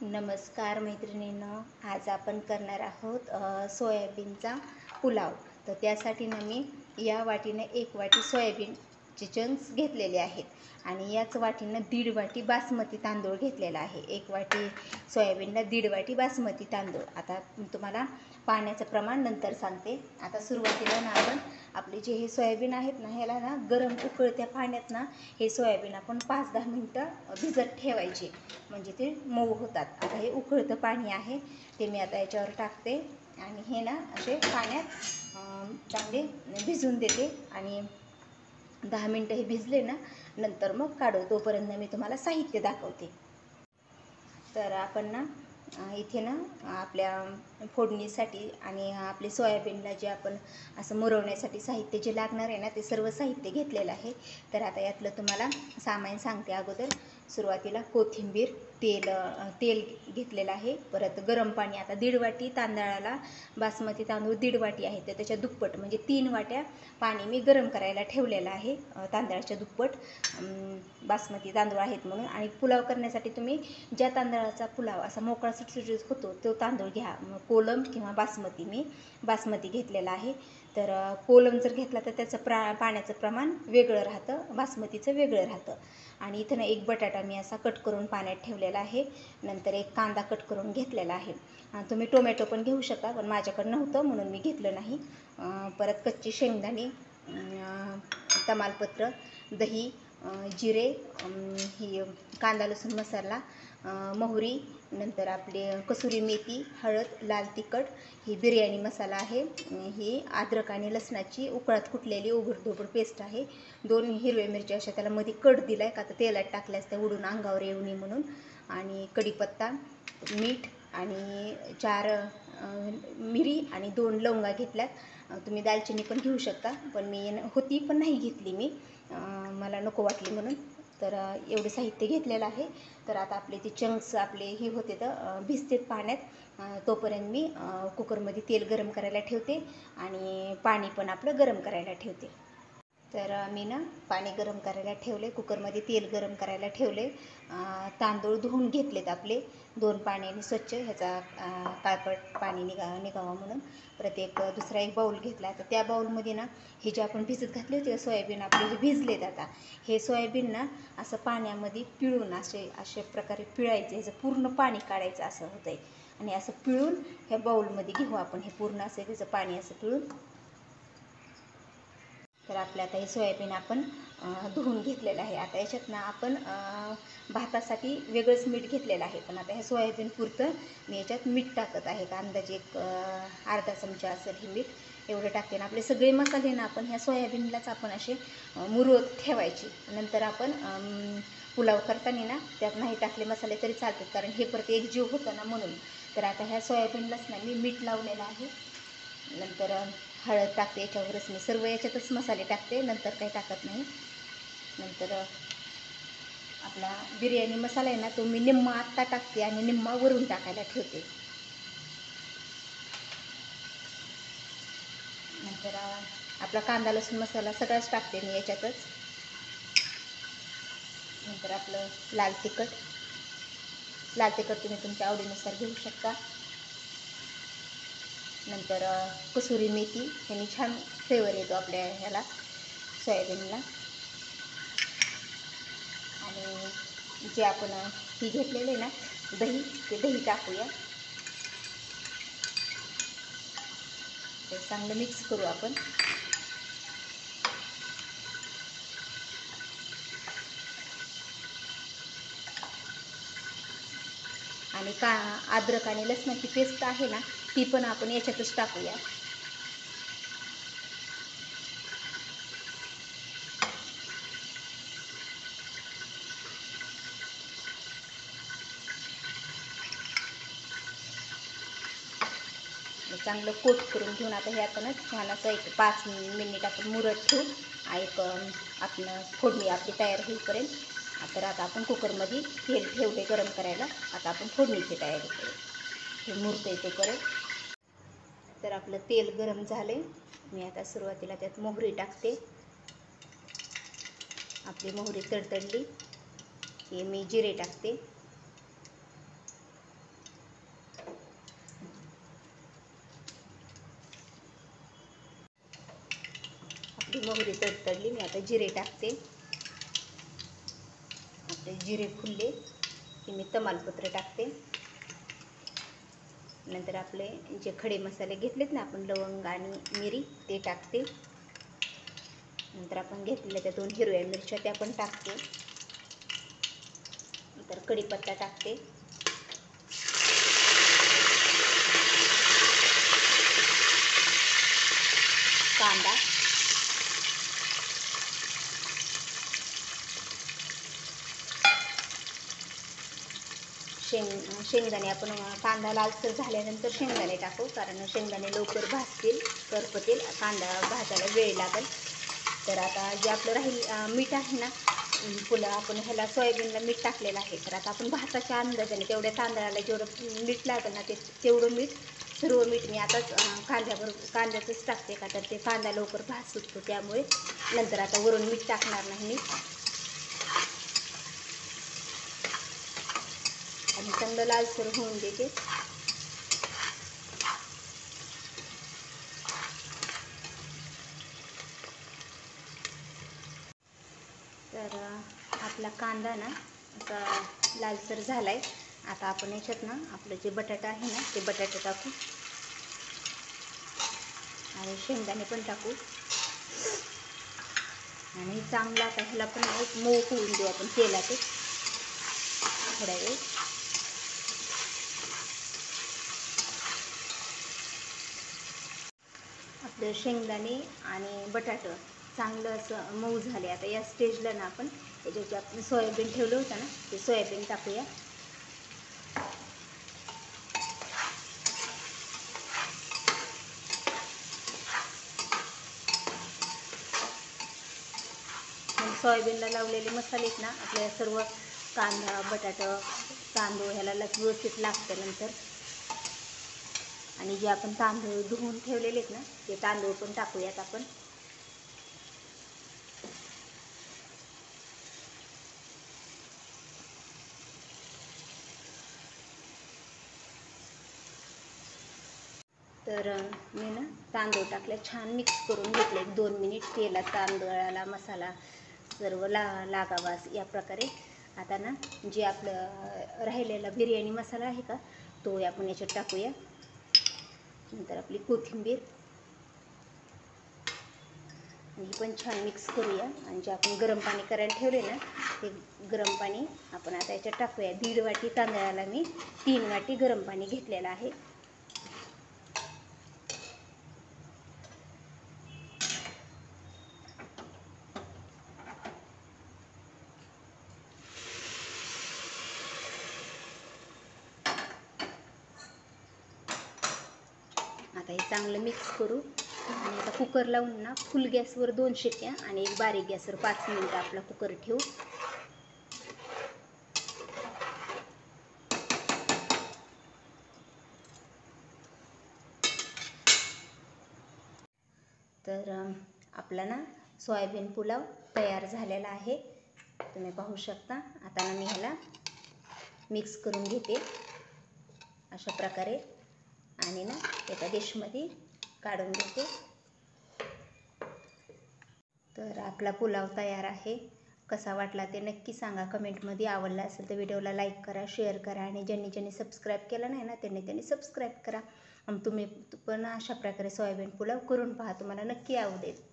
नमस्कार मैत्रिणींनो, आज आपण करणार आहोत सोयाबीनचा पुलाव. तर त्यासाठी ना मी या वाटीने 1 वाटी सोयाबीनचे चंक्स घेतलेले आहेत आणि याच वाटीनं 1.5 वाटी बासमती तांदूळ घेतलेला आहे. 1 वाटी सोयाबीनला 1.5 वाटी बासमती तांदूळ. आता तुम्हाला पाण्याचं प्रमाण नंतर सांगते. आता सुरुवातीला ना आपण आपले जे हे सोयाबीन आहेत ना, ह्याला ना गरम उकळत्या पाण्यात ना हे सोयाबीन आपण 5-10 मिनटं भिजत ठेवायचे, म्हणजे ते मऊ होतात. आता हे उकळतं पाणी आहे, ते मी आता याच्यावर टाकते आणि हे ना असे पाण्यात चांगले भिजून देते आणि 10 मिनटं हे भिजले ना, नंतर मग काढू. तोपर्यंत मी तुम्हाला साहित्य दाखवते. तर आपण ना इथे ना आपल्या फोडणीसाठी आणि आपले सोयाबीनला जे आपण असं मुरवण्यासाठी साहित्य जे लागणार आहे ना, ते सर्व साहित्य घेतलेलं आहे. तर आता यातलं तुम्हाला सामान सांगते. अगोदर सुरुवातीला कोथिंबीर, तेल घेतलेलं आहे. परत गरम पाणी. आता 1.5 वाटी तांदळाला बासमती तांदूळ 1.5 वाटी आहे, तर त्याच्या दुप्पट म्हणजे 3 वाट्या पाणी मी गरम करायला ठेवलेलं आहे. तांदळाच्या दुप्पट बासमती तांदूळ आहेत म्हणून. आणि पुलाव करण्यासाठी तुम्ही ज्या तांदळाचा पुलाव असा मोकळा सुटसुटीत होतो तो तांदूळ घ्या. कोलम किंवा बासमती. मी बासमती घेतलेला आहे. तर कोलम जर घेतला तर त्याचं पाण्याचं प्रमाण वेगळं राहतं, बासमतीचं वेगळं राहतं. आणि इथं ना 1 बटाटा मी असा कट करून पाण्यात ठेवलेला आहे. नंतर 1 कांदा कट करून घेतलेला आहे. तुम्ही टोमॅटो पण घेऊ शकता, पण माझ्याकडे नव्हतं म्हणून मी घेतलं नाही. परत कच्ची शेंगदाणे, तमालपत्र, दही, जिरे, ही कांदा लसूण मसाला, मोहरी, नंतर आपले कसुरी मेथी, हळद, लाल तिखट, ही बिर्याणी मसाला आहे. ही अद्रक आणि लसणाची उकळात कुटलेली उघड पेस्ट आहे. 2 हिरव्या मिरच्या अशा त्याला मध्ये कट दिला आहे, का तर तेलात टाकल्यास त्या उडून अंगावर येऊ नये म्हणून. आणि कढीपत्ता, मीठ आणि 4 मिरी आणि 2 लवंगा घेतल्यात. तुम्ही दालचिनी पण घेऊ शकता, पण मी होती पण नाही घेतली मी, मला नको वाटली म्हणून. तर एवढं साहित्य घेतलेलं आहे. तर आता आपले ते चंक्स आपले हे होते तर भिजतेत पाण्यात. तोपर्यंत मी कुकरमध्ये तेल गरम करायला ठेवते आणि पाणी पण आपलं गरम करायला ठेवते. तर मी ना पाणी गरम करायला ठेवले, कुकरमध्ये तेल गरम करायला ठेवले. तांदूळ धुवून घेतलेत आपले 2 पाण्याने स्वच्छ, ह्याचा काळपट पाणी निघावं म्हणून. परत दुसरा एक बाऊल घेतला. तर त्या बाऊलमध्ये ना हे जे आपण भिजत घातले होते सोयाबीन आपले हे भिजलेत. आता हे सोयाबीन ना असं पाण्यामध्ये पिळून अशा प्रकारे पिळायचं, ह्याचं पूर्ण पाणी काढायचं असं होतं आहे. आणि असं पिळून ह्या बाऊलमध्ये घेऊ आपण हे पूर्ण असं त्याचं पाणी असं पिळून. तर आपलं आता हे सोयाबीन आपण धुवून घेतलेलं आहे. आता याच्यात ना आपण भातासाठी वेगळंच मीठ घेतलेलं आहे, पण आता ह्या सोयाबीन पुरतं मी याच्यात मीठ टाकत आहे. अंदाजे एक अर्धा चमचा असेल हे मीठ, एवढं टाकते. ना आपले सगळे मसाले ना आपण ह्या सोयाबीनलाच आपण असे मुरवत ठेवायचे. नंतर आपण पुलाव करताना ना त्यात नाही टाकले मसाले तरी चालतात, कारण हे परत एकजीव होतं ना म्हणून. तर आता ह्या सोयाबीनलाच ना मी मीठ लावलेलं आहे. नंतर हळद टाकते, याच्यावरच मी सर्व याच्यातच मसाले टाकते, नंतर काही टाकत नाही. नंतर आपला बिर्याणी मसाला आहे ना, तो मी निम्मा आत्ता टाकते आणि निम्मा वरून टाकायला ठेवते. नंतर आपला कांदा लसूण मसाला सगळाच टाकते मी याच्यातच. नंतर आपलं लाल तिखट तुम्ही तुमच्या आवडीनुसार घेऊ शकता. नंतर कसुरी मेथी, ह्याने छान फ्लेवर येतो आपल्या ह्याला सोयाबीनला. आणि जे आपण ही घेतलेले ना दही, ते दही टाकूया. ते चांगलं मिक्स करू आपण. आणि अद्रक आणि लसणाची पेस्ट आहे ना, ती पण आपण याच्यातच टाकूया. चांगलं कोट करून घेऊन आता हे आपणच छान असं एक 5 मिनिट आपण मुरत ठेवू. एक आपलं फोडणी आपली तयार होईपर्यंत. तर आता आपण कुकरमध्ये तेल ठेवले गरम करायला. आता आपण फोडणीची तयारी करू, हे मुरते तोपर्यंत. तर आपलं तेल गरम झाले. मी आता सुरुवातीला त्यात मोहरी टाकते. आपली मोहरी तडतडली की मी जिरे टाकते. मोहरी तडतडली, मी आता जिरे टाकते. आपले जिरे फुलले की मी तमालपत्र टाकते. नंतर आपले जे खडे मसाले घेतलेत ना आपण, लवंग आणि मिरी, ते टाकते. नंतर आपण घेतलेल्या त्या 2 हिरव्या मिरच्या त्या पण टाकते. नंतर कढीपत्ता टाकते. कांदा, शेंगदाणे आपण कांदा लालसर झाल्यानंतर शेंगदाणे टाकू, कारण शेंगदाणे लवकर भाजतील, करपतील, कांदा भाजायला वेळ लागेल. तर आता जे आपलं राहील मीठ आहे ना, आपण ह्याला सोयाबीनला मीठ टाकलेलं आहे. तर आता आपण भाताच्या अंदाजाने तेवढ्या तांदळाला जेवढं मीठ लागेल ना, तेवढं मीठ, सर्व मीठ मी आताच कांद्यातच टाकते, का तर ते कांदा लवकर भाज सुटतो, त्यामुळे नंतर आता वरून मीठ टाकणार नाही मी. आणि चांगलं लालसर होऊन देते. तर आपला कांदा ना असा लालसर झाला आहे. आता आपण याच्यात ना आपलं जे बटाटा आहे ना, ते बटाटे टाकू आणि शेंगदाणे पण टाकू. आणि चांगला आता ह्याला पण एक मऊ होऊन देऊ आपण तेलातच थोड्या वेळ. आपलं शेंगदाणे आणि बटाटा चांगलं असं मऊ झाले. आता या स्टेजला ना आपण त्याच्यात जे आपण सोयाबीन ठेवलं होतं ना, ते सोयाबीन टाकूया. सोयाबीनला लावलेले मसाले आहेत ना, आपल्या सर्व कांदा, बटाटा, तांदूळ ह्याला व्यवस्थित लागतं नंतर. आणि जे आपण तांदूळ धुवून ठेवलेले आहेत ना, ते तांदूळ पण टाकूयात आपण. तर मी ना तांदूळ टाकले, छान मिक्स करून घेतले 2 मिनिट. तेलात तांदळाला मसाला सर्व लागावा या प्रकारे. आता ना जे आपलं राहिलेला बिर्याणी मसाला आहे का, तो आपण याच्यात टाकूया. नंतर आपली कोथिंबीर, ही पण छान मिक्स करूया. आणि जे आपण गरम पाणी करायला ठेवले ना, ते गरम पाणी आपण आता याच्यात टाकूया. 1.5 वाटी तांदळाला मी 3 वाटी गरम पाणी घेतलेलं आहे. आता हे चांगलं मिक्स करू. आणि आता कुकर लावून ना फुल गॅसवर 2 शिट्ट्या आणि एक बारीक गॅसवर 5 मिनिटं आपला कुकर ठेवू. तर आपला ना सोयाबीन पुलाव तयार झालेला आहे, तुम्ही पाहू शकता. आता ना मी ह्याला मिक्स करून घेते अशा प्रकारे आणि ना एका डिशमध्ये काढून घेते. तर आपला पुलाव तयार आहे. कसा वाटला ते नक्की सांगा कमेंटमध्ये. आवडला असेल तर व्हिडिओला लाईक करा, शेअर करा आणि ज्यांनी सबस्क्राईब केलं नाही ना, त्यांनी सबस्क्राईब करा. तुम्ही पण अशा प्रकारे सोयाबीन पुलाव करून पहा, तुम्हाला नक्की आवडेल.